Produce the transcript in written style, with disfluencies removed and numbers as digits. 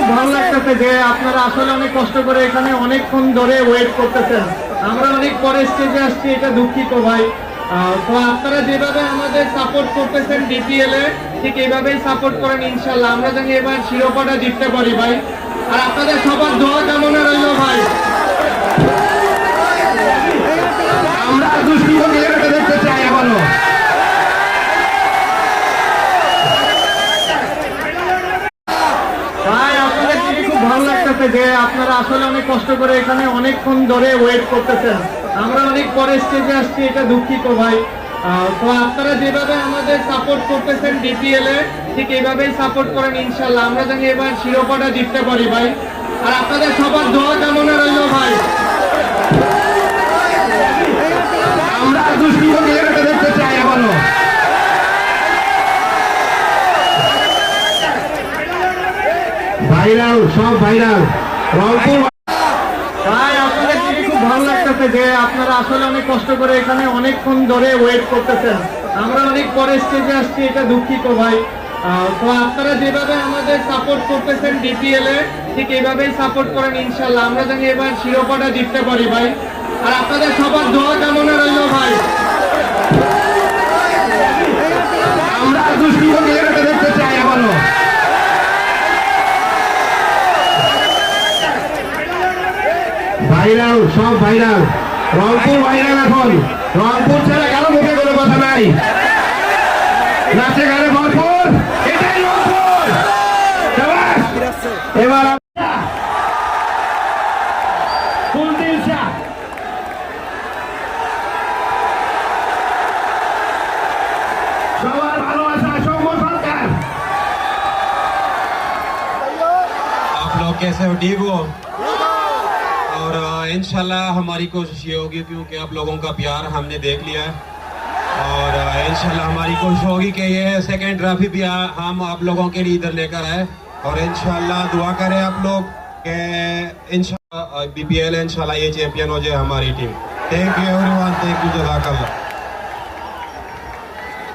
খুব ভালো লাগতেছে যে আপনারা আসলে অনেক কষ্ট করে এখানে অনেকক্ষণ ধরে ওয়েট করতেছেন। আমরা অনেক পরে স্টেজে আসছি, এটা দুঃখিত ভাই। তো আপনারা যেভাবে আমাদের সাপোর্ট করতেছেন ডিপিএল এ, ঠিক এইভাবেই সাপোর্ট করেন ইনশাল্লাহ। আমরা জানি এবার শিরোপাটা জিততে পারি ভাই। আর আপনাদের সবার দোয়া কামনা রইল ভাই। আমরা দেখতে চাই এখনো। ভাই আপনাদের দেখে খুব ভালো লাগতেছে যে আপনারা আসলে অনেক কষ্ট করে এখানে অনেকক্ষণ ধরে ওয়েট করতেছেন। আমরা অনেক পরে স্টেজে আসছি, এটা দুঃখিত ভাই। তো আপনারা যেভাবে আমাদের সাপোর্ট করতেছেন ডিপিএল এ, ঠিক এইভাবেই সাপোর্ট করেন ইনশাল্লাহ। আমরা জানি এবার শিরোপাটা জিততে পারি ভাই। আর আপনাদের সবার দোয়া কামনা রইল ভাই। আমরা দেখতে চাই এখনো। ভাইরাল, সব ভাইরাল। রংপুর ভাই আপনাদের দেখে খুব ভালো লাগতেছে যে আপনারা আসলে অনেক কষ্ট করে এখানে অনেকক্ষণ ধরে ওয়েট করতেছেন। আমরা অনেক পরে স্টেজে আসছি, এটা দুঃখিত ভাই। তো আপনারা যেভাবে আমাদের সাপোর্ট করতেছেন ডিপিএল এ, ঠিক এইভাবেই সাপোর্ট করেন ইনশাল্লাহ। আমরা জানি এবার শিরোপাটা জিততে পারি ভাই। আর আপনাদের সবার দোয়া কামনা রইল ভাই। আমরা দেখতে চাই এখনো। ভাইরাল, সব ভাইরাল। রংপুর ভাইরাল এখন। রংপুর ছাড়া কারো মুখে কোনো কথা নাই। নাচে গানে ভরপুর, এটাই রংপুর। শাবাশ। এবার ফুলদিল শাহ। সবার ভালোবাসা সৌম্য সরকার। आप लोग कैसे हो? ठीक हो? और इंशाल्लाह हमारी कोशिश ये होगी, क्योंकि आप लोगों का प्यार हमने देख लिया है। और इंशाल्लाह हमारी कोशिश होगी कि ये सेकंड ट्रॉफी भी हम आप लोगों के लिए इधर लेकर आए। और इंशाल्लाह दुआ करें आप लोग कि इंशाल्लाह बीपीएल इंशाल्लाह ये चैंपियन हो जाए हमारी team. Thank you everyone, thank you, जज़ाकल्लाह।